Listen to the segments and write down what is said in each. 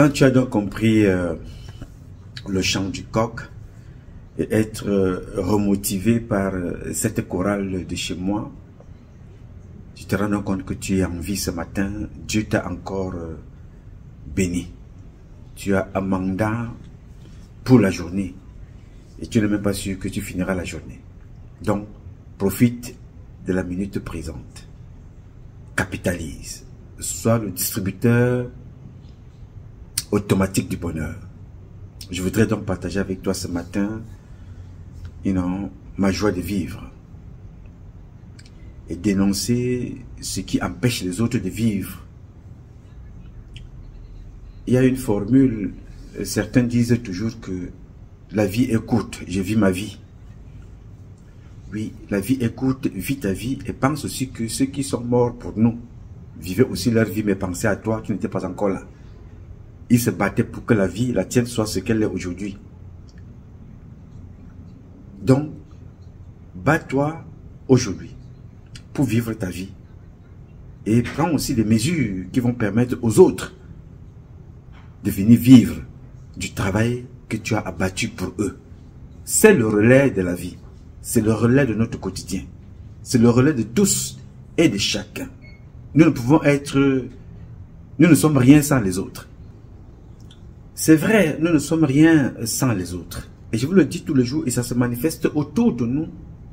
Quand tu as donc compris le chant du coq et être remotivé par cette chorale de chez moi, tu te rends compte que tu es en vie ce matin. Dieu t'a encore béni. Tu as un mandat pour la journée et tu n'es même pas sûr que tu finiras la journée. Donc, profite de la minute présente. Capitalise. Sois le distributeur automatique du bonheur. Je voudrais donc partager avec toi ce matin, ma joie de vivre et dénoncer ce qui empêche les autres de vivre. Il y a une formule, certains disent toujours que la vie est courte, je vis ma vie. Oui, la vie est courte, vis ta vie et pense aussi que ceux qui sont morts pour nous vivaient aussi leur vie, mais pensez à toi, tu n'étais pas encore là. Ils se battaient pour que la vie, la tienne, soit ce qu'elle est aujourd'hui. Donc, bats-toi aujourd'hui pour vivre ta vie. Et prends aussi des mesures qui vont permettre aux autres de venir vivre du travail que tu as abattu pour eux. C'est le relais de la vie. C'est le relais de notre quotidien. C'est le relais de tous et de chacun. Nous ne pouvons être... Nous ne sommes rien sans les autres. C'est vrai, nous ne sommes rien sans les autres. Et je vous le dis tous les jours et ça se manifeste autour de nous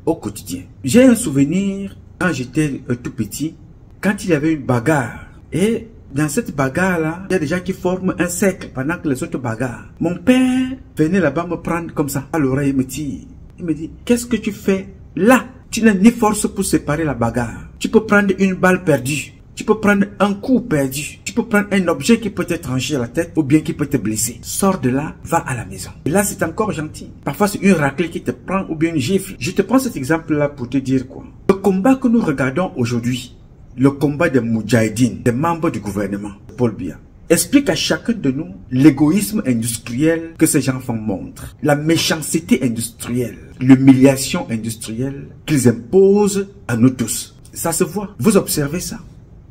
au quotidien. J'ai un souvenir quand j'étais tout petit, quand il y avait une bagarre. Et dans cette bagarre-là, il y a des gens qui forment un cercle pendant que les autres bagarrent. Mon père venait là-bas me prendre comme ça à l'oreille, il me dit, qu'est-ce que tu fais là? Tu n'as ni force pour séparer la bagarre. Tu peux prendre une balle perdue. Tu peux prendre un coup perdu. Tu peux prendre un objet qui peut te trancher la tête ou bien qui peut te blesser. Sors de là, va à la maison. Et là, c'est encore gentil. Parfois, c'est une raclée qui te prend ou bien une gifle. Je te prends cet exemple-là pour te dire quoi. Le combat que nous regardons aujourd'hui, le combat des Moudjahidines, des membres du gouvernement, Paul Biya, explique à chacun de nous l'égoïsme industriel que ces gens font montre, la méchanceté industrielle, l'humiliation industrielle qu'ils imposent à nous tous. Ça se voit. Vous observez ça.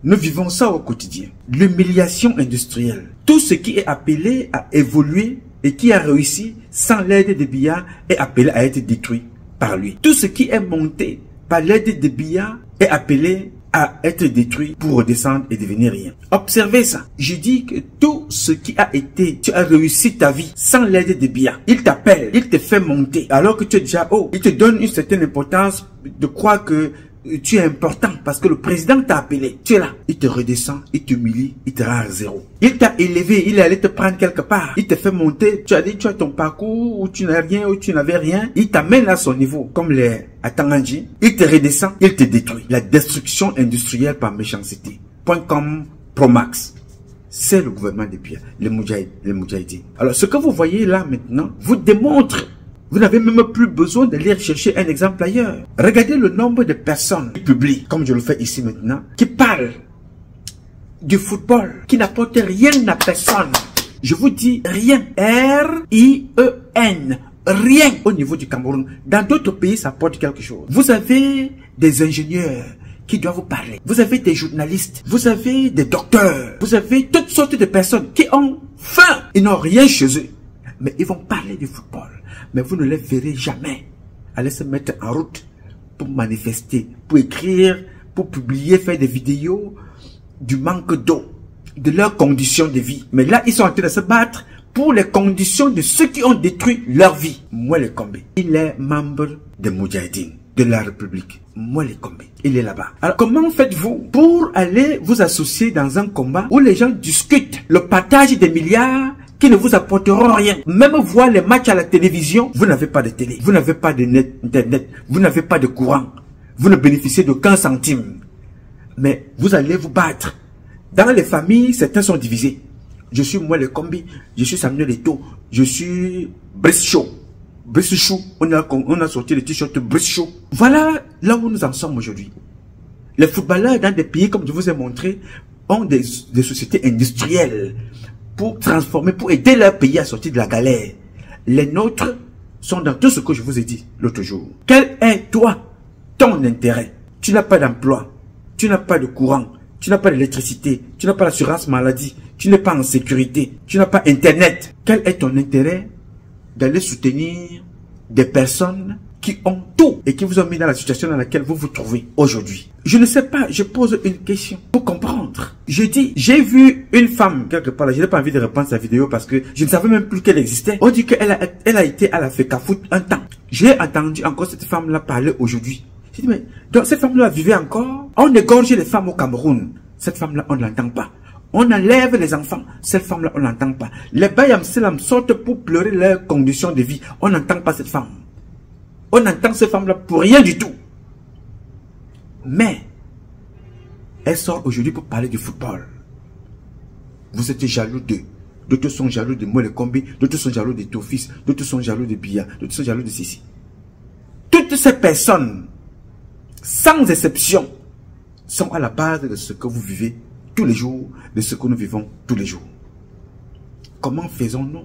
Nous vivons ça au quotidien. L'humiliation industrielle. Tout ce qui est appelé à évoluer et qui a réussi sans l'aide de Biya est appelé à être détruit par lui. Tout ce qui est monté par l'aide de Biya est appelé à être détruit pour redescendre et devenir rien. Observez ça. Je dis que tout ce qui a été, tu as réussi ta vie sans l'aide de Biya. Il t'appelle, il te fait monter alors que tu es déjà haut. Il te donne une certaine importance de croire que tu es important parce que le président t'a appelé. Tu es là. Il te redescend, il t'humilie, il te rend à zéro. Il t'a élevé, il est allé te prendre quelque part. Il te fait monter. Tu as dit, tu as ton parcours où tu n'as rien, où tu n'avais rien. Il t'amène à son niveau, comme les Atanganji. Il te redescend, il te détruit. La destruction industrielle par méchanceté. .com Promax. C'est le gouvernement de Biya, les Moudjahidines. Alors, ce que vous voyez là maintenant vous démontre. Vous n'avez même plus besoin d'aller chercher un exemple ailleurs. Regardez le nombre de personnes qui publient, comme je le fais ici maintenant, qui parlent du football, qui n'apportent rien à personne. Je vous dis rien. R-I-E-N. Rien au niveau du Cameroun. Dans d'autres pays, ça apporte quelque chose. Vous avez des ingénieurs qui doivent vous parler. Vous avez des journalistes. Vous avez des docteurs. Vous avez toutes sortes de personnes qui ont faim. Ils n'ont rien chez eux. Mais ils vont parler du football. Mais vous ne les verrez jamais aller se mettre en route pour manifester, pour écrire, pour publier, faire des vidéos du manque d'eau, de leurs conditions de vie. Mais là, ils sont en train de se battre pour les conditions de ceux qui ont détruit leur vie. Moi, les Kombé, il est membre des Moudjahidines, de la République. Moi, les Kombé, il est là-bas. Alors, comment faites-vous pour aller vous associer dans un combat où les gens discutent le partage des milliards qui ne vous apporteront rien. Même voir les matchs à la télévision, vous n'avez pas de télé, vous n'avez pas de internet, vous n'avez pas de courant, vous ne bénéficiez d'aucun centime. Mais vous allez vous battre. Dans les familles, certains sont divisés. Je suis moi le Kombi, je suis Samuel Eto'o, je suis Brice Chou. On a sorti le t-shirt Brice Chou. Voilà là où nous en sommes aujourd'hui. Les footballeurs dans des pays, comme je vous ai montré, ont des sociétés industrielles pour transformer, pour aider leur pays à sortir de la galère. Les nôtres sont dans tout ce que je vous ai dit l'autre jour. Quel est, toi, ton intérêt? Tu n'as pas d'emploi, tu n'as pas de courant, tu n'as pas d'électricité, tu n'as pas l'assurance maladie, tu n'es pas en sécurité, tu n'as pas Internet. Quel est ton intérêt d'aller soutenir des personnes qui ont tout et qui vous ont mis dans la situation dans laquelle vous vous trouvez aujourd'hui? Je ne sais pas, je pose une question pour comprendre. Je dis, j'ai vu une femme quelque part là, je n'ai pas envie de reprendre sa vidéo parce que je ne savais même plus qu'elle existait. On dit qu'elle a été à la FECAFOOT un temps. J'ai entendu encore cette femme-là parler aujourd'hui. J'ai dit, mais donc cette femme-là vivait encore? On égorge les femmes au Cameroun. Cette femme-là, on ne l'entend pas. On enlève les enfants. Cette femme-là, on ne l'entend pas. Les Bayam-Selam sortent pour pleurer leurs conditions de vie. On n'entend pas cette femme. On entend cette femme-là pour rien du tout. Mais, elle sort aujourd'hui pour parler du football. Vous êtes jaloux d'eux. D'autres sont jaloux de Molekombi. D'autres sont jaloux de Tofis. D'autres sont jaloux de Biya. D'autres sont jaloux de Sissi. Toutes ces personnes, sans exception, sont à la base de ce que vous vivez tous les jours, de ce que nous vivons tous les jours. Comment faisons-nous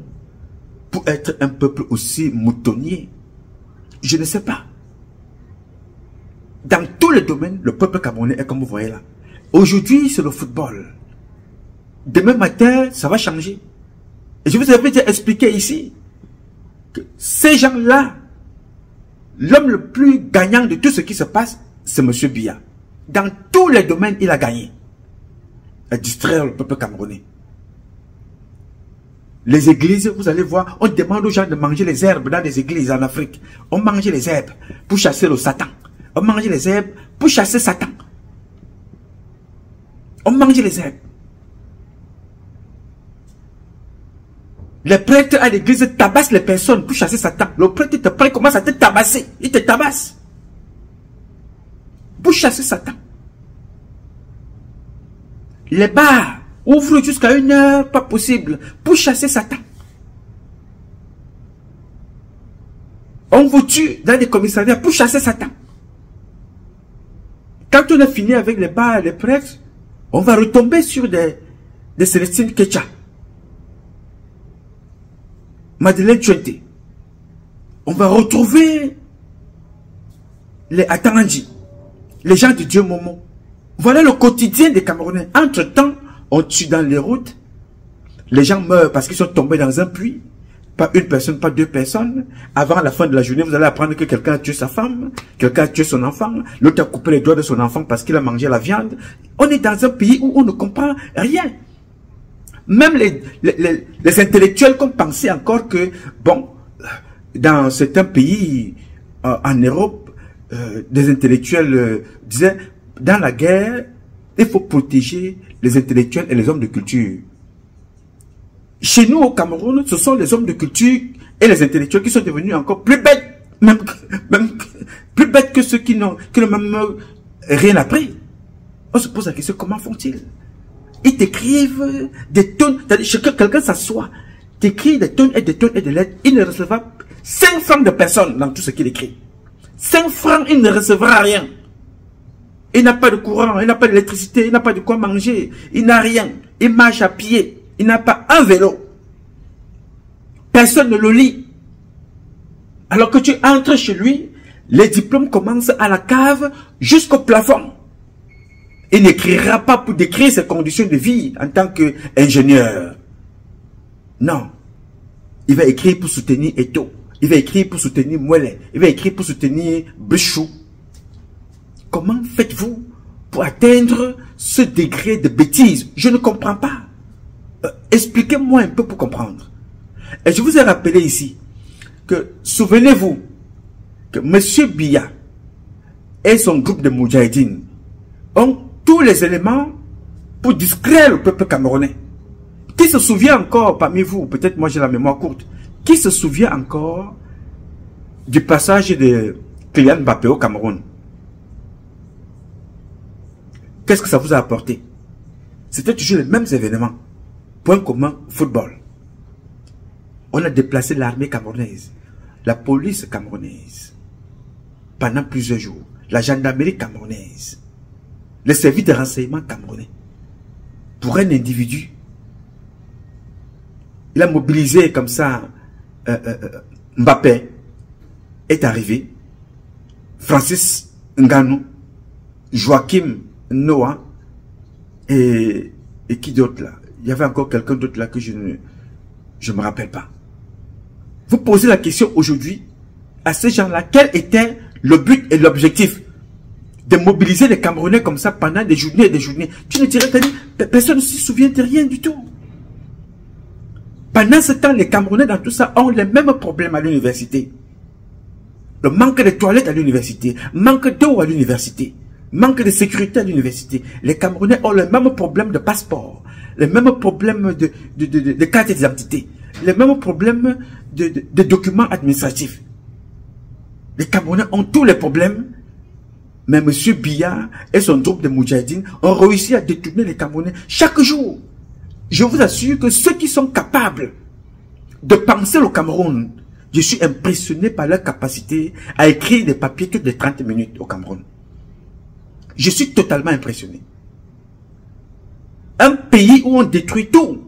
pour être un peuple aussi moutonnier? Je ne sais pas. Dans tous les domaines, le peuple camerounais est comme vous voyez là. Aujourd'hui, c'est le football. Demain matin, ça va changer. Et je vous avais déjà expliqué ici que ces gens-là, l'homme le plus gagnant de tout ce qui se passe, c'est M. Biya. Dans tous les domaines, il a gagné. À distraire le peuple camerounais. Les églises, vous allez voir, on demande aux gens de manger les herbes dans les églises en Afrique. On mange les herbes pour chasser le Satan. On mange les herbes pour chasser Satan. On mange les herbes. Les prêtres à l'église tabassent les personnes pour chasser Satan. Le prêtre te prend, commence à te tabasser. Il te tabasse. Pour chasser Satan. Les bars ouvrent jusqu'à 1 heure, pas possible, pour chasser Satan. On vous tue dans des commissariats pour chasser Satan. Quand on a fini avec les bars et les prêtres, on va retomber sur des Célestine Kecha, Madeleine Tchouente. On va retrouver les Atananji, les gens de Dieu Momo. Voilà le quotidien des Camerounais. Entre-temps, on tue dans les routes. Les gens meurent parce qu'ils sont tombés dans un puits. Pas une personne, pas 2 personnes. Avant la fin de la journée, vous allez apprendre que quelqu'un a tué sa femme, quelqu'un a tué son enfant, l'autre a coupé les doigts de son enfant parce qu'il a mangé la viande. On est dans un pays où on ne comprend rien. Même les intellectuels qui ont pensé encore que, bon, dans certains pays, en Europe, des intellectuels disaient, dans la guerre, il faut protéger les intellectuels et les hommes de culture. Chez nous, au Cameroun, ce sont les hommes de culture et les intellectuels qui sont devenus encore plus bêtes, même plus bêtes que ceux qui n'ont même rien appris. On se pose la question, comment font-ils? Ils t'écrivent des tonnes, c'est-à-dire quelqu'un s'assoit, t'écrit des tonnes et des tonnes et des lettres, il ne recevra 5 francs de personne dans tout ce qu'il écrit. 5 francs, il ne recevra rien. Il n'a pas de courant, il n'a pas d'électricité, il n'a pas de quoi manger, il n'a rien. Il marche à pied, il n'a pas un vélo. Personne ne le lit. Alors que tu entres chez lui, les diplômes commencent à la cave jusqu'au plafond. Il n'écrira pas pour décrire ses conditions de vie en tant qu'ingénieur. Non. Il va écrire pour soutenir Eto. Il va écrire pour soutenir Mouele. Il va écrire pour soutenir Bechou. Comment faites-vous pour atteindre ce degré de bêtise? Je ne comprends pas. Expliquez-moi un peu pour comprendre. Et je vous ai rappelé ici que, souvenez-vous, que M. Biya et son groupe de Moudjahidine ont tous les éléments pour distraire le peuple camerounais. Qui se souvient encore parmi vous, peut-être moi j'ai la mémoire courte, qui se souvient encore du passage de Kylian Mbappé au Cameroun? Qu'est-ce que ça vous a apporté? C'était toujours les mêmes événements. Point commun, football. On a déplacé l'armée camerounaise, la police camerounaise, pendant plusieurs jours, la gendarmerie camerounaise, les services de renseignement camerounais. Pour un individu, il a mobilisé comme ça, Mbappé est arrivé, Francis Ngannou, Joachim Noah, Et qui d'autre là? Il y avait encore quelqu'un d'autre là que je ne me rappelle pas. Vous posez la question aujourd'hui à ces gens-là, quel était le but et l'objectif de mobiliser les Camerounais comme ça pendant des journées et des journées? Tu ne dirais pas, personne ne se souvient de rien du tout. Pendant ce temps, les Camerounais dans tout ça ont les mêmes problèmes à l'université. Le manque de toilettes à l'université, manque d'eau à l'université, manque de sécurité à l'université. Les Camerounais ont les mêmes problèmes de passeport, les mêmes problèmes de carte d'identité, les mêmes problèmes de documents administratifs. Les Camerounais ont tous les problèmes, mais M. Biya et son groupe de Moudjahidines ont réussi à détourner les Camerounais chaque jour. Je vous assure que ceux qui sont capables de penser au Cameroun, je suis impressionné par leur capacité à écrire des papiers toutes les 30 minutes au Cameroun. Je suis totalement impressionné. Un pays où on détruit tout.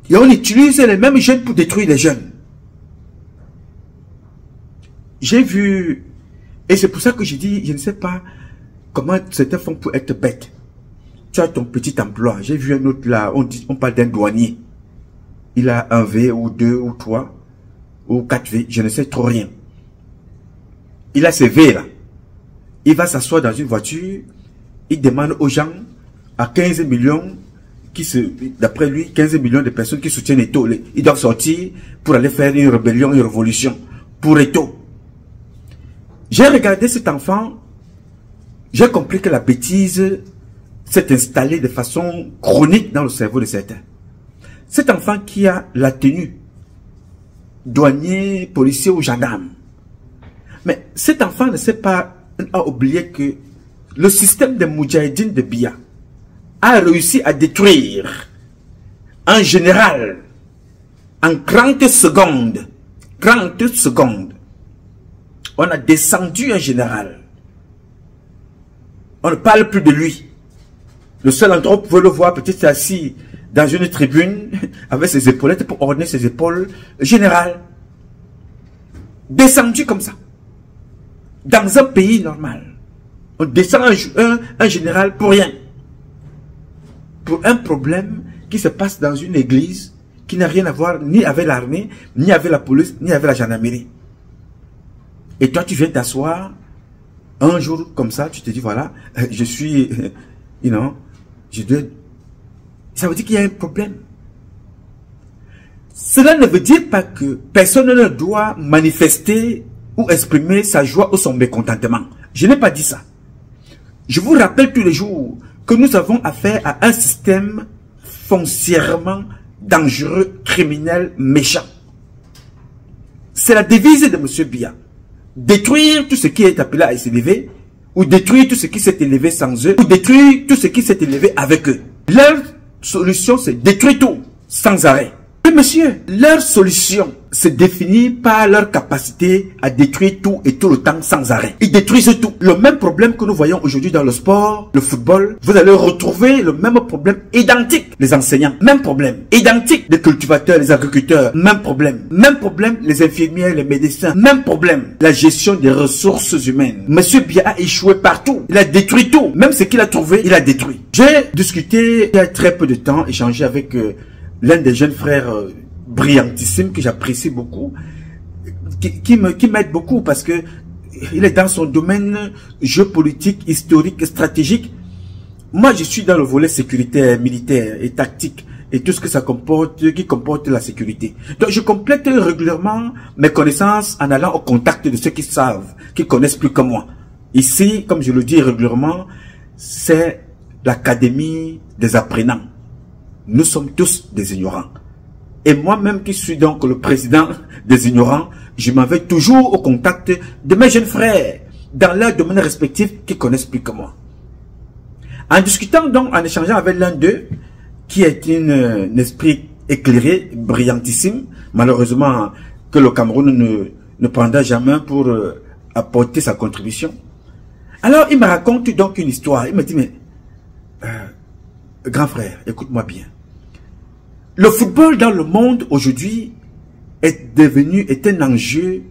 Et on utilise les mêmes jeunes pour détruire les jeunes. J'ai vu, et c'est pour ça que j'ai dit, je ne sais pas comment certains font pour être bêtes. Tu as ton petit emploi. J'ai vu un autre là, on parle d'un douanier. Il a un V ou 2 ou 3 ou 4 V, je ne sais trop rien. Il a ses V là. Il va s'asseoir dans une voiture, il demande aux gens à 15 millions, d'après lui, 15 millions de personnes qui soutiennent Eto. Ils doivent sortir pour aller faire une rébellion, une révolution pour Eto. J'ai regardé cet enfant, j'ai compris que la bêtise s'est installée de façon chronique dans le cerveau de certains. Cet enfant qui a la tenue douanier, policier ou gendarme. Mais cet enfant ne sait pas, a oublié que le système de Moudjahidines de Biya a réussi à détruire un général en 30 secondes. 30 secondes. On a descendu un général. On ne parle plus de lui. Le seul endroit où vous pouvez le voir, peut-être assis dans une tribune, avec ses épaulettes pour orner ses épaules. Général. Descendu comme ça. Dans un pays normal. On descend un général pour rien. Pour un problème qui se passe dans une église qui n'a rien à voir ni avec l'armée, ni avec la police, ni avec la gendarmerie. Et toi, tu viens t'asseoir un jour comme ça, tu te dis, voilà, je suis, ça veut dire qu'il y a un problème. Cela ne veut dire pas que personne ne doit manifester ou exprimer sa joie ou son mécontentement. Je n'ai pas dit ça. Je vous rappelle tous les jours que nous avons affaire à un système foncièrement dangereux, criminel, méchant. C'est la devise de M. Biya. Détruire tout ce qui est appelé à s'élever, ou détruire tout ce qui s'est élevé sans eux, ou détruire tout ce qui s'est élevé avec eux. Leur solution, c'est détruire tout, sans arrêt. Oui, monsieur, leur solution se définit par leur capacité à détruire tout et tout le temps sans arrêt. Ils détruisent tout. Le même problème que nous voyons aujourd'hui dans le sport, le football, vous allez retrouver le même problème identique. Les enseignants, même problème. Identique. Les cultivateurs, les agriculteurs, même problème. Même problème, les infirmières, les médecins, même problème. La gestion des ressources humaines. Monsieur Biya a échoué partout. Il a détruit tout. Même ce qu'il a trouvé, il a détruit. J'ai discuté il y a très peu de temps, échangé avec l'un des jeunes frères brillantissimes que j'apprécie beaucoup, qui m'aide beaucoup parce que il est dans son domaine géopolitique, historique, stratégique. Moi, je suis dans le volet sécuritaire, militaire et tactique et tout ce que ça comporte, qui comporte la sécurité. Donc, je complète régulièrement mes connaissances en allant au contact de ceux qui savent, qui connaissent plus que moi. Ici, comme je le dis régulièrement, c'est l'académie des apprenants. Nous sommes tous des ignorants. Et moi-même qui suis donc le président des ignorants, je m'en vais toujours au contact de mes jeunes frères dans leurs domaines respectifs qui connaissent plus que moi. En discutant donc, en échangeant avec l'un d'eux, qui est un esprit éclairé, brillantissime, malheureusement que le Cameroun ne prendra jamais pour apporter sa contribution. Alors il me raconte donc une histoire. Il me dit, mais grand frère, écoute-moi bien. Le football dans le monde aujourd'hui est un enjeu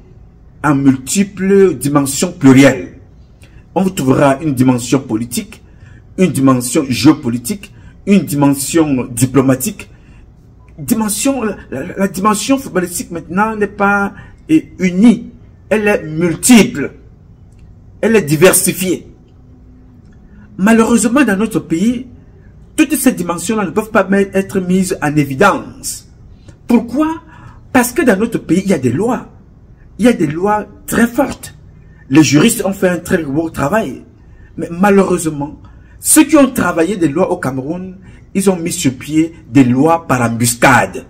en multiples dimensions plurielles. On vous trouvera une dimension politique, une dimension géopolitique, une dimension diplomatique. La dimension footballistique maintenant n'est pas unie, elle est multiple, elle est diversifiée. Malheureusement, dans notre pays, toutes ces dimensions-là ne peuvent pas être mises en évidence. Pourquoi? Parce que dans notre pays, il y a des lois. Il y a des lois très fortes. Les juristes ont fait un très beau travail. Mais malheureusement, ceux qui ont travaillé des lois au Cameroun, ils ont mis sur pied des lois par embuscade.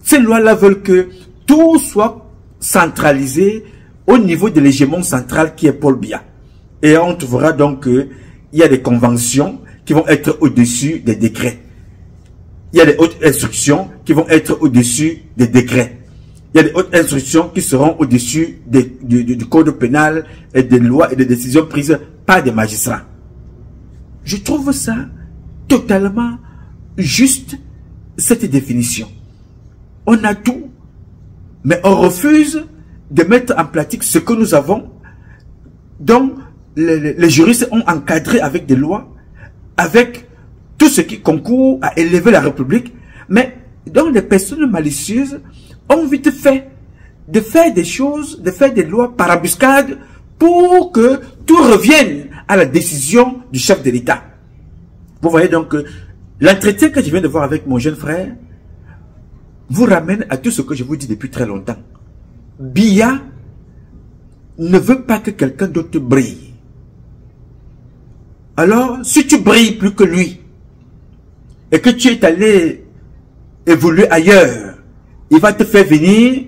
Ces lois-là veulent que tout soit centralisé au niveau de l'hégémon central qui est Paul Biya. Et on trouvera donc qu'il y a des conventions qui vont être au-dessus des décrets. Il y a des hautes instructions qui vont être au-dessus des décrets. Il y a des hautes instructions qui seront au-dessus du code pénal et des lois et des décisions prises par des magistrats. Je trouve ça totalement juste, cette définition. On a tout, mais on refuse de mettre en pratique ce que nous avons, dont les juristes ont encadré avec des lois, avec tout ce qui concourt à élever la République, mais dont les personnes malicieuses ont vite fait de faire des choses, de faire des lois par embuscade pour que tout revienne à la décision du chef de l'État. Vous voyez donc que l'entretien que je viens de voir avec mon jeune frère vous ramène à tout ce que je vous dis depuis très longtemps. Biya ne veut pas que quelqu'un d'autre brille. Alors, si tu brilles plus que lui, et que tu es allé évoluer ailleurs, il va te faire venir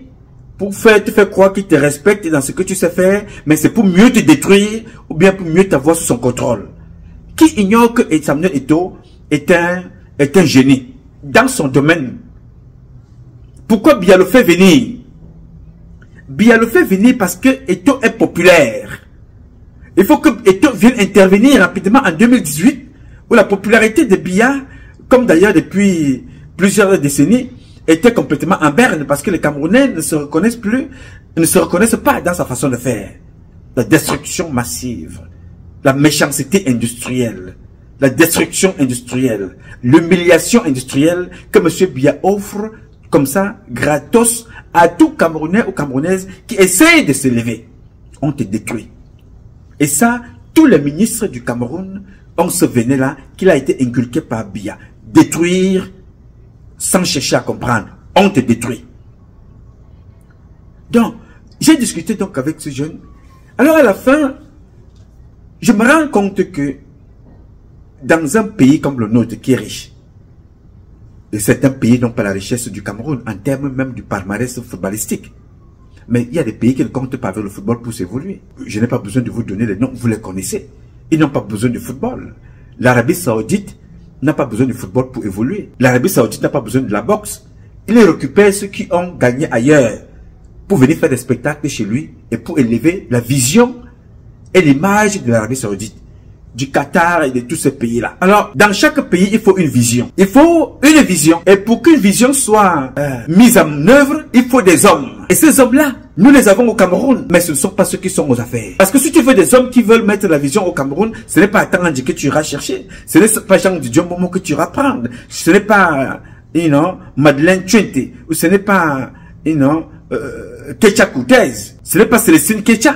pour te faire croire qu'il te respecte dans ce que tu sais faire, mais c'est pour mieux te détruire ou bien pour mieux t'avoir sous son contrôle. Qui ignore que Samuel Eto'o est un génie dans son domaine? Pourquoi Biya le fait venir? Biya le fait venir parce que Eto'o est populaire. Il faut que Eto'o vienne intervenir rapidement en 2018, où la popularité de Biya, comme d'ailleurs depuis plusieurs décennies, était complètement en berne parce que les Camerounais ne se reconnaissent pas dans sa façon de faire. La destruction massive, la méchanceté industrielle, la destruction industrielle, l'humiliation industrielle que M. Biya offre comme ça, gratos, à tout Camerounais ou Camerounaises qui essayent de s'élever, ont été détruits. Et ça, tous les ministres du Cameroun ont ce venin-là qu'il a été inculqué par Biya. Détruire sans chercher à comprendre, ont été détruits. Donc, j'ai discuté donc avec ce jeune. Alors à la fin, je me rends compte que dans un pays comme le nôtre qui est riche, et certains pays n'ont pas la richesse du Cameroun en termes même du palmarès footballistique. Mais il y a des pays qui ne comptent pas avec le football pour s'évoluer. Je n'ai pas besoin de vous donner les noms, vous les connaissez. Ils n'ont pas besoin du football. L'Arabie Saoudite n'a pas besoin du football pour évoluer. L'Arabie Saoudite n'a pas besoin de la boxe. Il récupère ceux qui ont gagné ailleurs pour venir faire des spectacles chez lui et pour élever la vision et l'image de l'Arabie Saoudite, du Qatar et de tous ces pays-là. Alors, dans chaque pays, il faut une vision. Il faut une vision. Et pour qu'une vision soit mise en œuvre, il faut des hommes. Et ces hommes-là, nous les avons au Cameroun. Mais ce ne sont pas ceux qui sont aux affaires. Parce que si tu veux des hommes qui veulent mettre la vision au Cameroun, ce n'est pas Tangandji que tu iras chercher. Ce n'est pas Jean Didion Momo que tu iras prendre. Ce n'est pas, Madeleine Tchouente. Ou ce n'est pas, Kecha Koutez. Ce n'est pas Célestine Kecha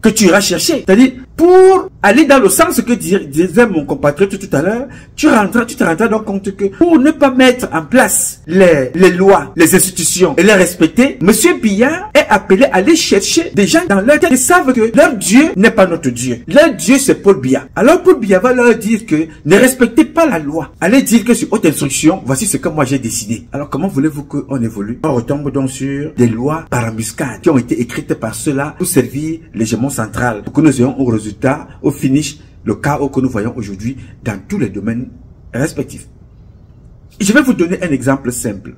que tu iras chercher. C'est-à-dire, pour aller dans le sens que disait mon compatriote tout à l'heure, tu te rendras donc compte que pour ne pas mettre en place les lois, les institutions et les respecter, M. Biya est appelé à aller chercher des gens dans leur tête qui savent que leur Dieu n'est pas notre Dieu. Leur Dieu, c'est Paul Biya. Alors Paul Biya va leur dire que ne respectez pas la loi. Allez dire que sur haute instruction, voici ce que moi j'ai décidé. Alors comment voulez-vous qu'on évolue? On retombe donc sur des lois par embuscade qui ont été écrites par ceux-là pour servir l'hégémon central, pour que nous ayons au résultat, au finish, le chaos que nous voyons aujourd'hui dans tous les domaines respectifs. Je vais vous donner un exemple simple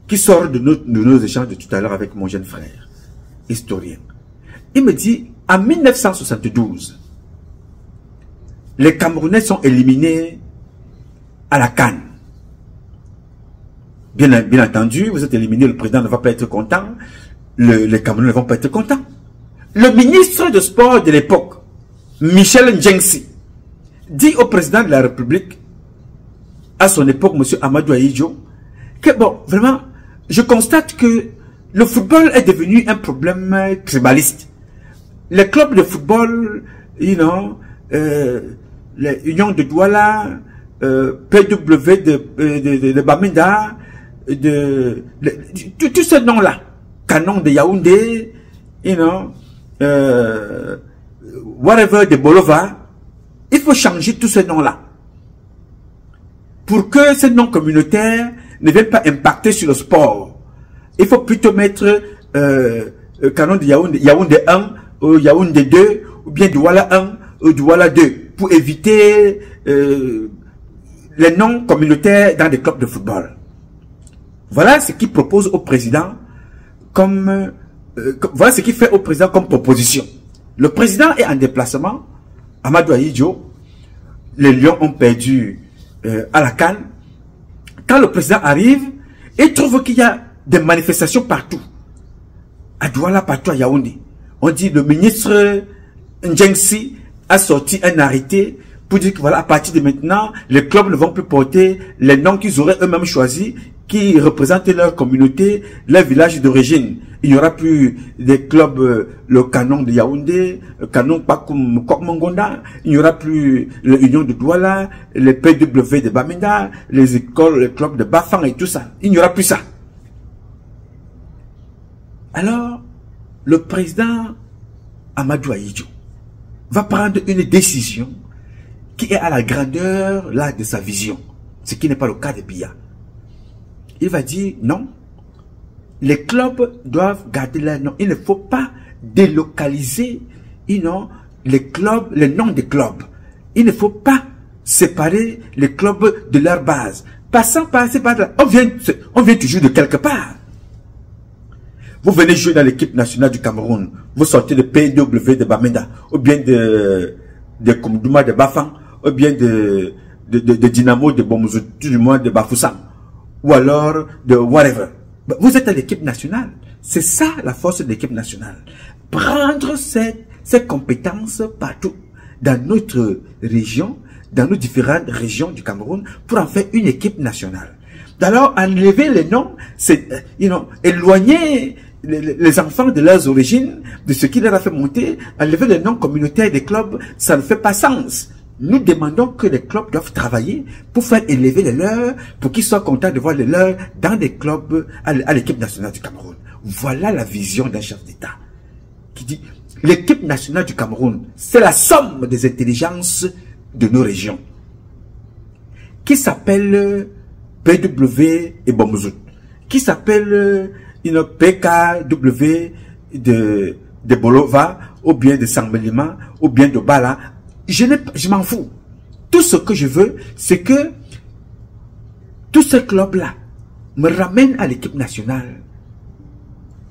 qui sort de nos échanges de tout à l'heure avec mon jeune frère, historien. Il me dit, en 1972, les Camerounais sont éliminés à la CAN. Bien entendu, vous êtes éliminé, le président ne va pas être content, les Camerounais ne vont pas être contents. Le ministre de sport de l'époque, Michel Ndjengsi, dit au président de la République, à son époque, M. Amadou Ahidjo, que bon, vraiment, je constate que le football est devenu un problème tribaliste. Les clubs de football, l'Union de Douala, PW de Bamenda, tous ces noms-là, Canon de Yaoundé, whatever de Bolova, il faut changer tous ces noms-là. Pour que ces noms communautaires ne viennent pas impacter sur le sport. Il faut plutôt mettre Canon de Yaoundé 1, ou Yaoundé 2, ou bien Douala 1, ou Douala 2, pour éviter les noms communautaires dans des clubs de football. Voilà ce qu'il propose au président voilà ce qu'il fait au président comme proposition. Le président est en déplacement, Amadou Ahidjo, les Lions ont perdu à la CAN. Quand le président arrive, il trouve qu'il y a des manifestations partout. À Douala, partout à Yaoundé. On dit le ministre Ndjengsi a sorti un arrêté pour dire que voilà, à partir de maintenant, les clubs ne vont plus porter les noms qu'ils auraient eux-mêmes choisis, qui représentent leur communauté, leur village d'origine. Il n'y aura plus des clubs, le Canon de Yaoundé, le Canon Pakoum Kokmongonda, il n'y aura plus l'Union de Douala, les PW de Bamenda, les écoles, les clubs de Bafang et tout ça. Il n'y aura plus ça. Alors, le président Amadou Ahidjo va prendre une décision qui est à la grandeur là de sa vision, ce qui n'est pas le cas de Biya. Il va dire non, les clubs doivent garder leur nom. Il ne faut pas délocaliser les clubs, les noms des clubs. Il ne faut pas séparer les clubs de leur base. Passant par ces bases-là, on vient toujours de quelque part. Vous venez jouer dans l'équipe nationale du Cameroun, vous sortez de PW de Bamenda, ou bien de Koumdouma de Bafang, ou bien de Dynamo de Bomouzo, du moins de Bafoussam, ou alors de whatever. Vous êtes à l'équipe nationale. C'est ça la force de l'équipe nationale. Prendre ces compétences partout, dans notre région, dans nos différentes régions du Cameroun, pour en faire une équipe nationale. Alors, enlever les noms, c'est, éloigner les enfants de leurs origines, de ce qui leur a fait monter, enlever les noms communautaires des clubs, ça ne fait pas sens. Nous demandons que les clubs doivent travailler pour faire élever les leurs, pour qu'ils soient contents de voir les leurs dans des clubs à l'équipe nationale du Cameroun. Voilà la vision d'un chef d'État qui dit l'équipe nationale du Cameroun, c'est la somme des intelligences de nos régions, qui s'appelle PW et Bomouzout, qui s'appelle PKW de Bolova, ou bien de Sambelima, ou bien de Bala. Je m'en fous. Tout ce que je veux, c'est que tous ces clubs-là me ramènent à l'équipe nationale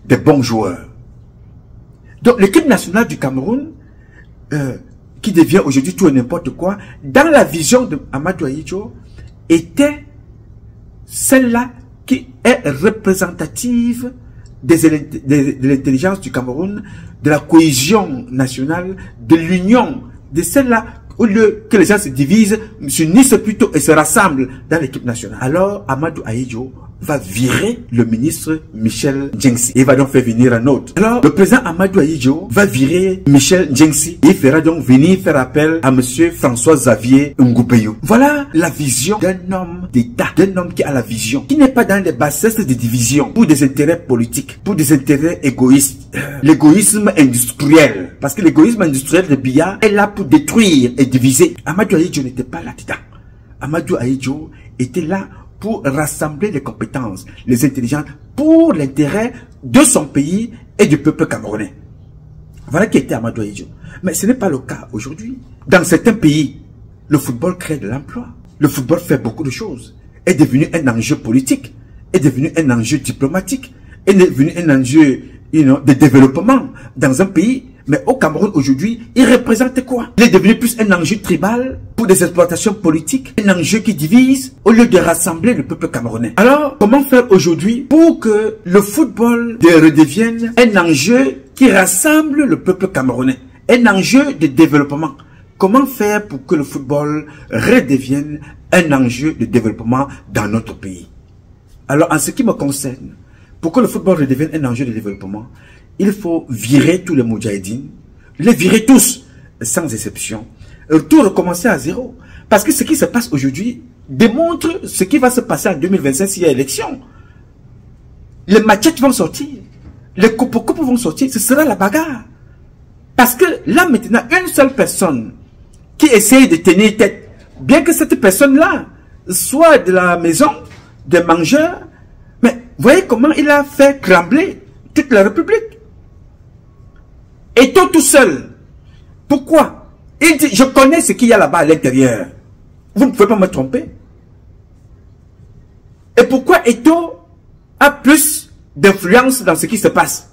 des bons joueurs. Donc l'équipe nationale du Cameroun, qui devient aujourd'hui tout et n'importe quoi, dans la vision de Amadou Ahidjo, était celle-là qui est représentative de l'intelligence du Cameroun, de la cohésion nationale, de l'union, de celle-là, au lieu que les gens se divisent, s'unissent plutôt et se rassemblent dans l'équipe nationale. Alors, Amadou Ahidjo va virer le ministre Michel Ndjengsi. Il va donc faire venir un autre. Alors, le président Amadou Ahidjo va virer Michel Ndjengsi. Il fera donc venir faire appel à monsieur François-Xavier Ngoubeyo. Voilà la vision d'un homme d'État, d'un homme qui a la vision, qui n'est pas dans les bassesses de division, pour des intérêts politiques, pour des intérêts égoïstes. L'égoïsme industriel. Parce que l'égoïsme industriel de Biya est là pour détruire et diviser. Amadou Ahidjo n'était pas là-dedans. Amadou Ahidjo était là pour rassembler les compétences, les intelligences, pour l'intérêt de son pays et du peuple camerounais. Voilà qui était Amadou Ahidjo. Mais ce n'est pas le cas aujourd'hui. Dans certains pays, le football crée de l'emploi. Le football fait beaucoup de choses. Est devenu un enjeu politique, est devenu un enjeu diplomatique, est devenu un enjeu de développement dans un pays. Mais au Cameroun aujourd'hui, il représente quoi? Il est devenu plus un enjeu tribal pour des exploitations politiques, un enjeu qui divise au lieu de rassembler le peuple camerounais. Alors, comment faire aujourd'hui pour que le football redevienne un enjeu qui rassemble le peuple camerounais un enjeu de développement. Comment faire pour que le football redevienne un enjeu de développement dans notre pays? Alors, en ce qui me concerne, pour que le football redevienne un enjeu de développement, il faut virer tous les moudjahidines, les virer tous, sans exception, tout recommencer à zéro. Parce que ce qui se passe aujourd'hui démontre ce qui va se passer en 2025 s'il y a élection. Les machettes vont sortir, les coupes vont sortir, ce sera la bagarre. Parce que là maintenant, une seule personne qui essaye de tenir tête, bien que cette personne-là soit de la maison des mangeurs, mais voyez comment il a fait trembler toute la République. Eto'o tout seul. Pourquoi? Il dit, je connais ce qu'il y a là-bas à l'intérieur. Vous ne pouvez pas me tromper. Et pourquoi Eto'o a plus d'influence dans ce qui se passe?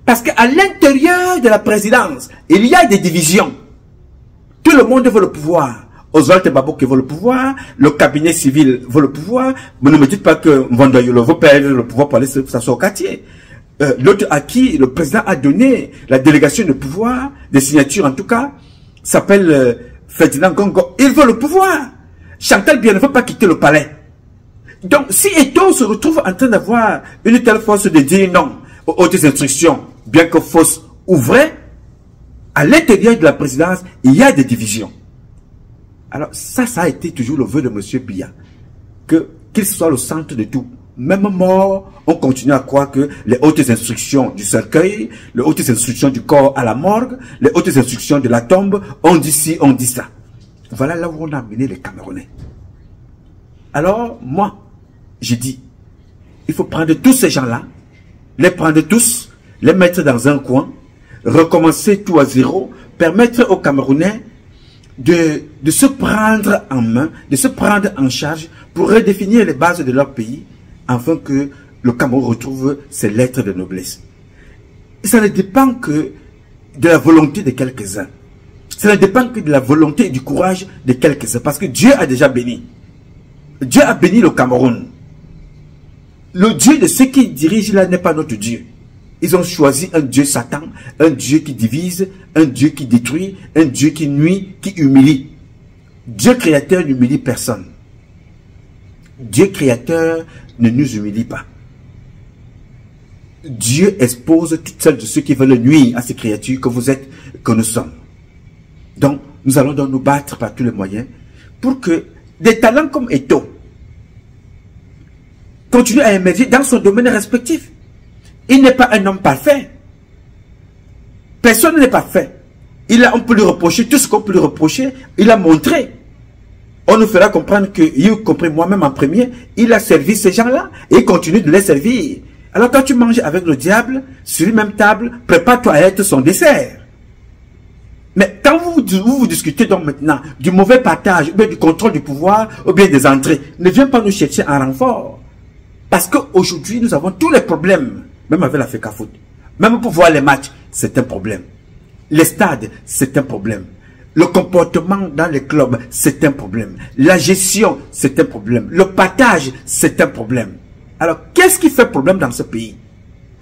Parce qu'à l'intérieur de la présidence, il y a des divisions. Tout le monde veut le pouvoir. Oswald Babou qui veut le pouvoir, le cabinet civil veut le pouvoir. Vous ne me dites pas que Mvandoyolo veut perdre le pouvoir pour aller s'asseoir au quartier. L'autre à qui le président a donné la délégation de pouvoir, des signatures en tout cas, s'appelle Ferdinand Gongo. Il veut le pouvoir. Chantal Biya ne veut pas quitter le palais. Donc, si Eto'o se retrouve en train d'avoir une telle force de dire non aux hautes instructions, bien que fausses ou vraies, à l'intérieur de la présidence, il y a des divisions. Alors, ça a été toujours le vœu de M. Biya, qu'il soit le centre de tout. Même mort, on continue à croire que les hautes instructions du cercueil, les hautes instructions du corps à la morgue, les hautes instructions de la tombe, on dit ci, on dit ça. Voilà là où on a amené les Camerounais. Alors, moi, j'ai dit, il faut prendre tous ces gens-là, les prendre tous, les mettre dans un coin, recommencer tout à zéro, permettre aux Camerounais de se prendre en main, de se prendre en charge pour redéfinir les bases de leur pays, afin que le Cameroun retrouve ses lettres de noblesse. Et ça ne dépend que de la volonté de quelques-uns. Ça ne dépend que de la volonté et du courage de quelques-uns. Parce que Dieu a déjà béni. Dieu a béni le Cameroun. Le Dieu de ceux qui dirigent là n'est pas notre Dieu. Ils ont choisi un Dieu Satan, un Dieu qui divise, un Dieu qui détruit, un Dieu qui nuit, qui humilie. Dieu créateur n'humilie personne. Dieu créateur ne nous humilie pas. Dieu expose toutes celles de ceux qui veulent nuire à ces créatures que vous êtes, que nous sommes. Donc, nous allons donc nous battre par tous les moyens pour que des talents comme Eto'o continuent à émerger dans son domaine respectif. Il n'est pas un homme parfait. Personne n'est parfait. On peut lui reprocher tout ce qu'on peut lui reprocher. Il a montré. On nous fera comprendre que, y compris moi-même en premier, il a servi ces gens-là et il continue de les servir. Alors quand tu manges avec le diable, sur une même table, prépare-toi à être son dessert. Mais quand vous discutez donc maintenant du mauvais partage, ou bien du contrôle du pouvoir, ou bien des entrées, ne viens pas nous chercher un renfort. Parce qu'aujourd'hui, nous avons tous les problèmes, même avec la FECAFOOT. Même pour voir les matchs, c'est un problème. Les stades, c'est un problème. Le comportement dans les clubs, c'est un problème. La gestion, c'est un problème. Le partage, c'est un problème. Alors, qu'est-ce qui fait problème dans ce pays?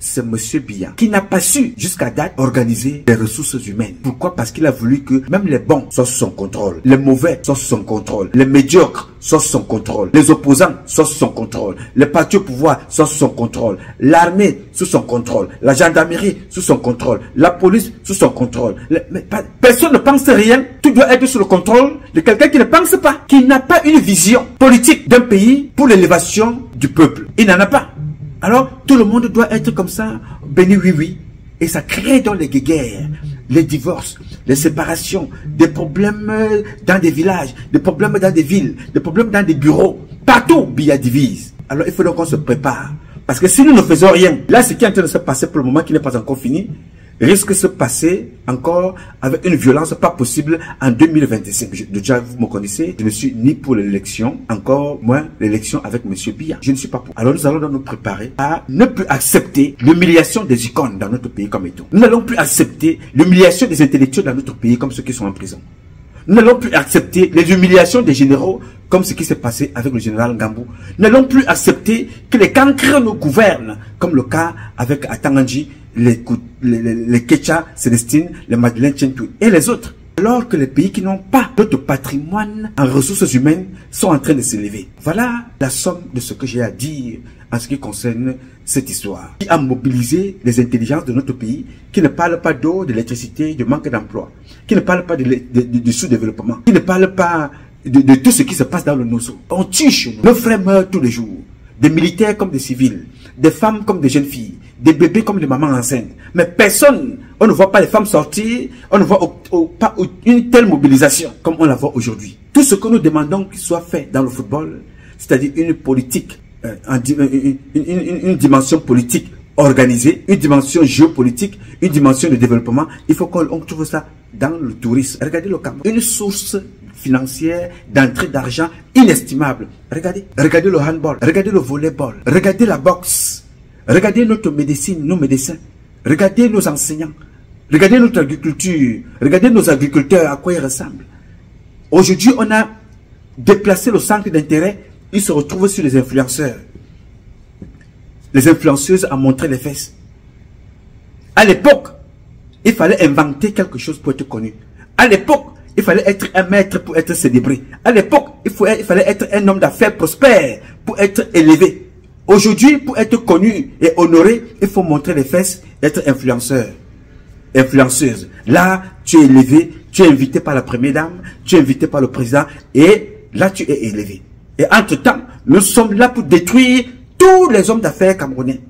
C'est M. Biya qui n'a pas su, jusqu'à date, organiser les ressources humaines. Pourquoi? Parce qu'il a voulu que même les bons soient sous son contrôle, les mauvais soient sous son contrôle, les médiocres soient sous son contrôle, les opposants soient sous son contrôle, les partis au pouvoir soient sous son contrôle, l'armée sous son contrôle, la gendarmerie sous son contrôle, la police sous son contrôle. Mais personne ne pense rien. Tout doit être sous le contrôle de quelqu'un qui ne pense pas, qui n'a pas une vision politique d'un pays pour l'élévation du peuple. Il n'en a pas. Alors, tout le monde doit être comme ça, béni oui. Et ça crée dans les guerres, les divorces, les séparations, des problèmes dans des villages, des problèmes dans des villes, des problèmes dans des bureaux. Partout, Biya divise. Alors, il faut donc qu'on se prépare. Parce que si nous ne faisons rien, là, ce qui est en train de se passer pour le moment, qui n'est pas encore fini, risque de se passer encore avec une violence pas possible en 2025. Déjà, vous me connaissez, je ne suis ni pour l'élection, encore moins l'élection avec M. Biya. Je ne suis pas pour. Alors nous allons donc nous préparer à ne plus accepter l'humiliation des icônes dans notre pays comme Eto'o. Nous n'allons plus accepter l'humiliation des intellectuels dans notre pays comme ceux qui sont en prison. Nous n'allons plus accepter les humiliations des généraux comme ce qui s'est passé avec le général Ngambou. Nous n'allons plus accepter que les cancres nous gouvernent comme le cas avec Atanganji les Quechua, Célestine, les Madeleine Chentou et les autres. Alors que les pays qui n'ont pas d'autre patrimoine en ressources humaines sont en train de s'élever. Voilà la somme de ce que j'ai à dire en ce qui concerne cette histoire. Qui a mobilisé les intelligences de notre pays, qui ne parlent pas d'eau, d'électricité, de manque d'emploi, qui ne parlent pas de sous-développement, qui ne parlent pas de tout ce qui se passe dans le Nosso. On tue chez nous. Nos frères meurent tous les jours. Des militaires comme des civils, des femmes comme des jeunes filles, des bébés comme des mamans enceintes. Mais personne, on ne voit pas les femmes sortir, on ne voit pas une telle mobilisation comme on la voit aujourd'hui. Tout ce que nous demandons qu'il soit fait dans le football, c'est-à-dire une politique, une dimension politique organisée, une dimension géopolitique, une dimension de développement, il faut qu'on trouve ça dans le tourisme. Regardez le Cameroun, une source financière d'entrée d'argent inestimable. Regardez le handball, regardez le volleyball, regardez la boxe, regardez notre médecine, nos médecins, regardez nos enseignants, regardez notre agriculture, regardez nos agriculteurs, à quoi ils ressemblent. Aujourd'hui, on a déplacé le centre d'intérêt, ils se retrouvent sur les influenceurs. Les influenceuses ont montré les fesses. À l'époque, il fallait inventer quelque chose pour être connu. À l'époque, il fallait être un maître pour être célébré. À l'époque, il fallait être un homme d'affaires prospère pour être élevé. Aujourd'hui, pour être connu et honoré, il faut montrer les fesses, être influenceur, influenceuse. Là, tu es élevé, tu es invité par la première dame, tu es invité par le président et là, tu es élevé. Et entre-temps, nous sommes là pour détruire tous les hommes d'affaires camerounais.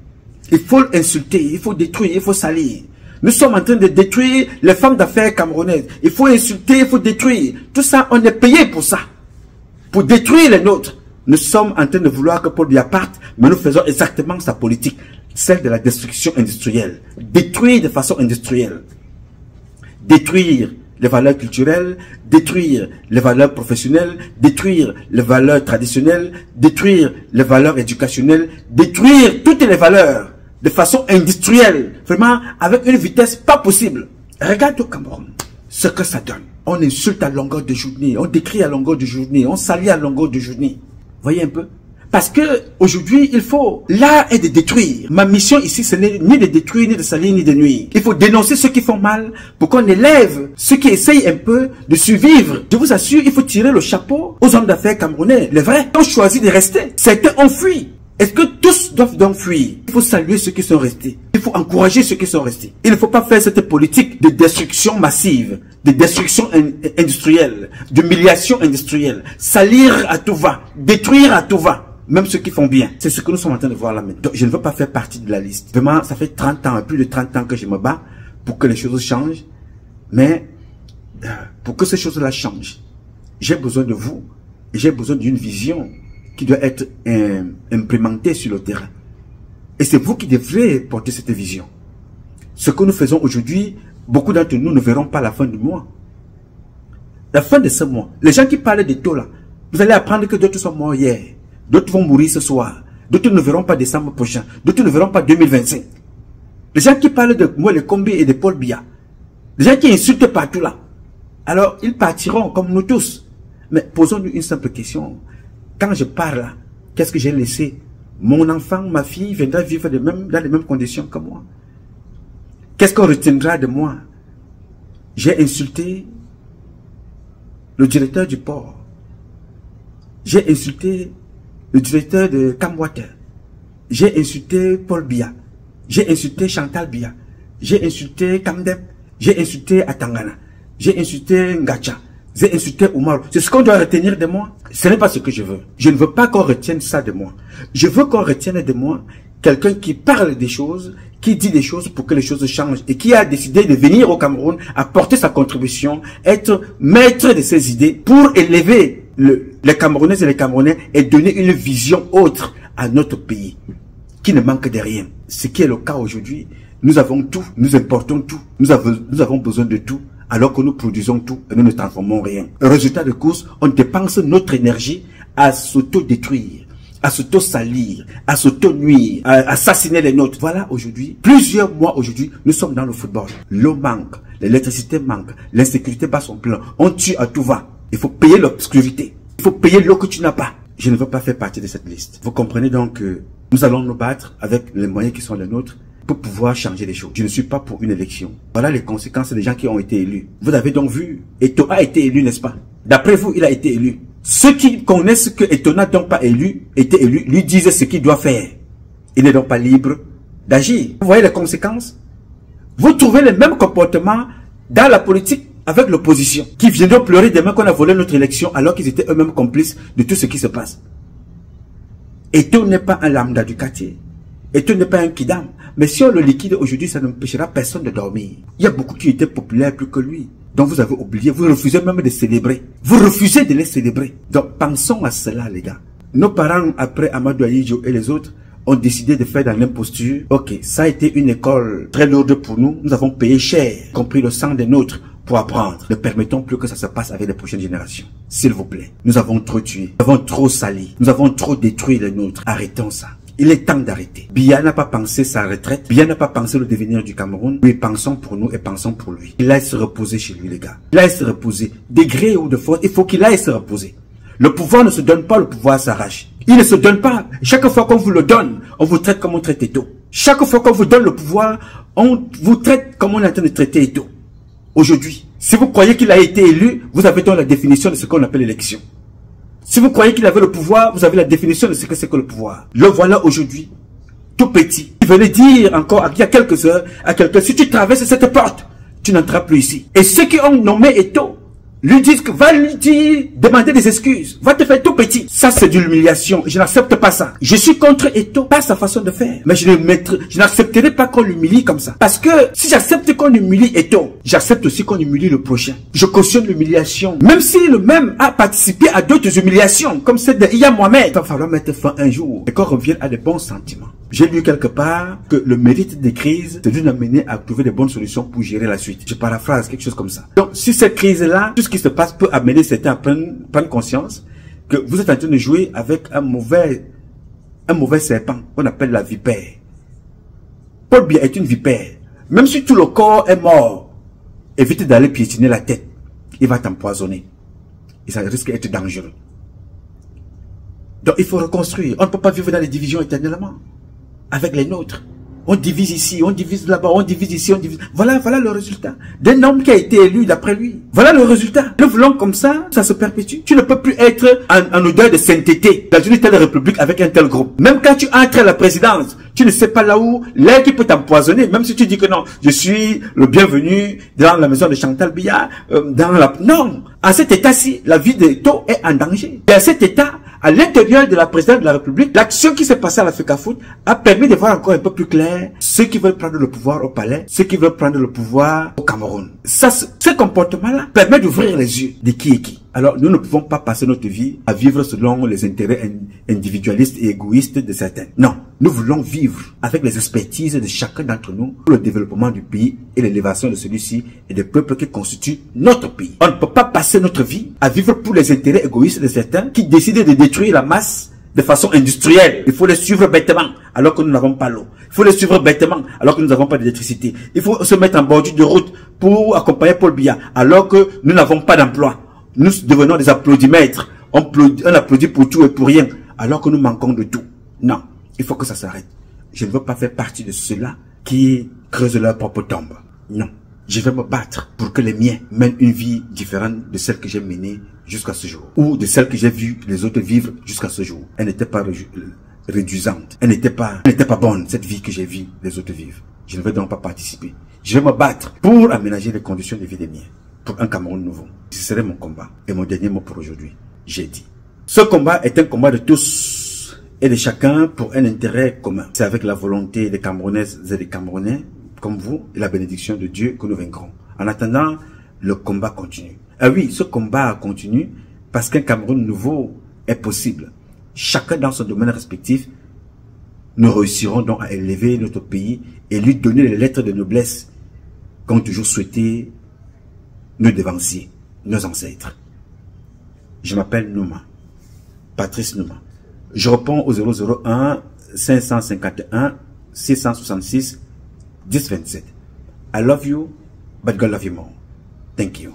Il faut insulter, il faut détruire, il faut salir. Nous sommes en train de détruire les femmes d'affaires camerounaises. Il faut insulter, il faut détruire. Tout ça, on est payé pour ça. Pour détruire les nôtres. Nous sommes en train de vouloir que Paul Biya parte, mais nous faisons exactement sa politique. Celle de la destruction industrielle. Détruire de façon industrielle. Détruire les valeurs culturelles, détruire les valeurs professionnelles, détruire les valeurs traditionnelles, détruire les valeurs éducationnelles, détruire toutes les valeurs de façon industrielle, vraiment avec une vitesse pas possible. Regarde au Cameroun, ce que ça donne. On insulte à longueur de journée, on décrit à longueur de journée, on salit à longueur de journée. Voyez un peu? Parce que aujourd'hui, il faut, l'art est de détruire. Ma mission ici, ce n'est ni de détruire, ni de salir, ni de nuire. Il faut dénoncer ceux qui font mal pour qu'on élève ceux qui essayent un peu de survivre. Je vous assure, il faut tirer le chapeau aux hommes d'affaires camerounais. Les vrais ont choisi de rester. Certains ont fui. Est-ce que tous doivent donc fuir? Il faut saluer ceux qui sont restés. Il faut encourager ceux qui sont restés. Il ne faut pas faire cette politique de destruction massive, de destruction industrielle, d'humiliation industrielle. Salir à tout va, détruire à tout va. Même ceux qui font bien. C'est ce que nous sommes en train de voir là maintenant. Donc, je ne veux pas faire partie de la liste. Vraiment, ça fait 30 ans, plus de 30 ans que je me bats pour que les choses changent. Mais, pour que ces choses-là changent, j'ai besoin de vous. Et j'ai besoin d'une vision qui doit être implémentée sur le terrain. Et c'est vous qui devrez porter cette vision. Ce que nous faisons aujourd'hui, beaucoup d'entre nous ne verront pas la fin du mois. La fin de ce mois. Les gens qui parlent des taux là, vous allez apprendre que d'autres sont morts hier. D'autres vont mourir ce soir. D'autres ne verront pas décembre prochain. D'autres ne verront pas 2025. Les gens qui parlent de moi, les Kombi et de Paul Biya. Les gens qui insultent partout là. Alors, ils partiront comme nous tous. Mais posons-nous une simple question. Quand je pars là, qu'est-ce que j'ai laissé? Mon enfant, ma fille viendra vivre dans les mêmes conditions que moi. Qu'est-ce qu'on retiendra de moi? J'ai insulté le directeur du port. J'ai insulté le directeur de Camwater. J'ai insulté Paul Biya. J'ai insulté Chantal Biya. J'ai insulté Kamdep. J'ai insulté Atangana. J'ai insulté Ngacha. J'ai insulté Oumar. C'est ce qu'on doit retenir de moi. Ce n'est pas ce que je veux. Je ne veux pas qu'on retienne ça de moi. Je veux qu'on retienne de moi quelqu'un qui parle des choses, qui dit des choses pour que les choses changent et qui a décidé de venir au Cameroun, apporter sa contribution, être maître de ses idées pour élever les Camerounaises et les Camerounais et donner une vision autre à notre pays qui ne manque de rien. Ce qui est le cas aujourd'hui, nous avons tout, nous importons tout, nous avons besoin de tout alors que nous produisons tout et nous ne transformons rien. Résultat de course, on dépense notre énergie à s'auto-détruire, à s'auto-salir, à s'auto-nuire, à assassiner les nôtres. Voilà aujourd'hui, plusieurs mois aujourd'hui, nous sommes dans le football. L'eau manque, l'électricité manque, l'insécurité bat son plein, on tue à tout va. Il faut payer l'obscurité, il faut payer l'eau que tu n'as pas. Je ne veux pas faire partie de cette liste. Vous comprenez donc que nous allons nous battre avec les moyens qui sont les nôtres, pour pouvoir changer les choses. Je ne suis pas pour une élection. Voilà les conséquences des gens qui ont été élus. Vous avez donc vu, Eto'o a été élu, n'est-ce pas? D'après vous, il a été élu. Ceux qui connaissent que Eto'o n'a donc pas été élu, lui disent ce qu'il doit faire. Il n'est donc pas libre d'agir. Vous voyez les conséquences? Vous trouvez les mêmes comportements dans la politique avec l'opposition, qui viendront pleurer demain qu'on a volé notre élection alors qu'ils étaient eux-mêmes complices de tout ce qui se passe. Eto'o n'est pas un lambda du quartier. Eto'o n'est pas un kidam. Mais si on le liquide aujourd'hui, ça n'empêchera personne de dormir. Il y a beaucoup qui étaient populaires plus que lui. Donc vous avez oublié, vous refusez même de célébrer. Vous refusez de les célébrer. Donc pensons à cela, les gars. Nos parents, après Amadou Ahidjo et les autres, ont décidé de faire dans l'imposture. Ok, ça a été une école très lourde pour nous. Nous avons payé cher, y compris le sang des nôtres, pour apprendre. Ne permettons plus que ça se passe avec les prochaines générations. S'il vous plaît. Nous avons trop tué. Nous avons trop sali. Nous avons trop détruit les nôtres. Arrêtons ça. Il est temps d'arrêter. Biya n'a pas pensé sa retraite. Biya n'a pas pensé le devenir du Cameroun. Mais pensons pour nous et pensons pour lui. Il aille se reposer chez lui, les gars. Il aille se reposer. De gré ou de force, il faut qu'il aille se reposer. Le pouvoir ne se donne pas, le pouvoir s'arrache. Il ne se donne pas. Chaque fois qu'on vous le donne, on vous traite comme on traite Eto'o. Chaque fois qu'on vous donne le pouvoir, on vous traite comme on est en train de traiter Eto'o. Aujourd'hui, si vous croyez qu'il a été élu, vous avez donc la définition de ce qu'on appelle l'élection. Si vous croyez qu'il avait le pouvoir, vous avez la définition de ce que c'est que le pouvoir. Le voilà aujourd'hui, tout petit. Il venait dire encore, il y a quelques heures, à quelqu'un, si tu traverses cette porte, tu n'entreras plus ici. Et ceux qui ont nommé Eto'o, lui disent que va lui dire, demander des excuses, va te faire tout petit. Ça, c'est de l'humiliation. Je n'accepte pas ça. Je suis contre Eto'o, pas sa façon de faire. Mais je n'accepterai pas qu'on l'humilie comme ça. Parce que si j'accepte qu'on humilie Eto'o, j'accepte aussi qu'on humilie le prochain. Je cautionne l'humiliation. Même si le même a participé à d'autres humiliations, comme celle de Iya Mohamed, il va falloir mettre fin un jour et qu'on revienne à des bons sentiments. J'ai lu quelque part que le mérite des crises, c'est de nous amener à trouver des bonnes solutions pour gérer la suite. Je paraphrase quelque chose comme ça. Donc, si cette crise-là, tout ce qui se passe peut amener certains à prendre conscience que vous êtes en train de jouer avec un mauvais serpent qu'on appelle la vipère. Paul Biya est une vipère. Même si tout le corps est mort, évite d'aller piétiner la tête. Il va t'empoisonner. Et ça risque d'être dangereux. Donc, il faut reconstruire. On ne peut pas vivre dans les divisions éternellement. Avec les nôtres. On divise ici, on divise là-bas, on divise ici, on divise... Voilà le résultat d'un homme qui a été élu d'après lui. Voilà le résultat. Nous voulons comme ça se perpétue. Tu ne peux plus être en odeur de sainteté dans une telle république avec un tel groupe. Même quand tu entres à la présidence, tu ne sais pas là où l'air qui peut t'empoisonner. Même si tu dis que non, je suis le bienvenu dans la maison de Chantal Biya, Non. À cet état-ci, la vie d'Eto'o est en danger. Et à cet état, à l'intérieur de la présidence de la République, l'action qui s'est passée à la FECAFOOT a permis de voir encore un peu plus clair ceux qui veulent prendre le pouvoir au palais, ceux qui veulent prendre le pouvoir au Cameroun. Ça, ce comportement-là permet d'ouvrir les yeux de qui est qui. Alors, nous ne pouvons pas passer notre vie à vivre selon les intérêts individualistes et égoïstes de certains. Non, nous voulons vivre avec les expertises de chacun d'entre nous pour le développement du pays et l'élévation de celui-ci et des peuples qui constituent notre pays. On ne peut pas passer notre vie à vivre pour les intérêts égoïstes de certains qui décident de détruire la masse de façon industrielle. Il faut les suivre bêtement alors que nous n'avons pas l'eau. Il faut les suivre bêtement alors que nous n'avons pas d'électricité. Il faut se mettre en bordure de route pour accompagner Paul Biya alors que nous n'avons pas d'emploi. Nous devenons des applaudimètres. On applaudit pour tout et pour rien alors que nous manquons de tout. Non, il faut que ça s'arrête. Je ne veux pas faire partie de ceux-là qui creusent leur propre tombe. Non, je vais me battre pour que les miens mènent une vie différente de celle que j'ai menée jusqu'à ce jour. Ou de celle que j'ai vu les autres vivre jusqu'à ce jour. Elle n'était pas réduisante. Elle n'était pas bonne, cette vie que j'ai vue les autres vivre. Je ne vais donc pas participer. Je vais me battre pour aménager les conditions de vie des miens. Pour un Cameroun nouveau. Ce serait mon combat. Et mon dernier mot pour aujourd'hui. J'ai dit. Ce combat est un combat de tous et de chacun pour un intérêt commun. C'est avec la volonté des Camerounaises et des Camerounais, comme vous, et la bénédiction de Dieu que nous vaincrons. En attendant, le combat continue. Ah oui, ce combat continue parce qu'un Cameroun nouveau est possible. Chacun dans son domaine respectif, nous réussirons donc à élever notre pays et lui donner les lettres de noblesse qu'ont toujours souhaité nos devanciers, nos ancêtres. Je m'appelle Nouma, Patrice Nouma. Je réponds au 001 551 666 1027. I love you, but God love you more. Thank you.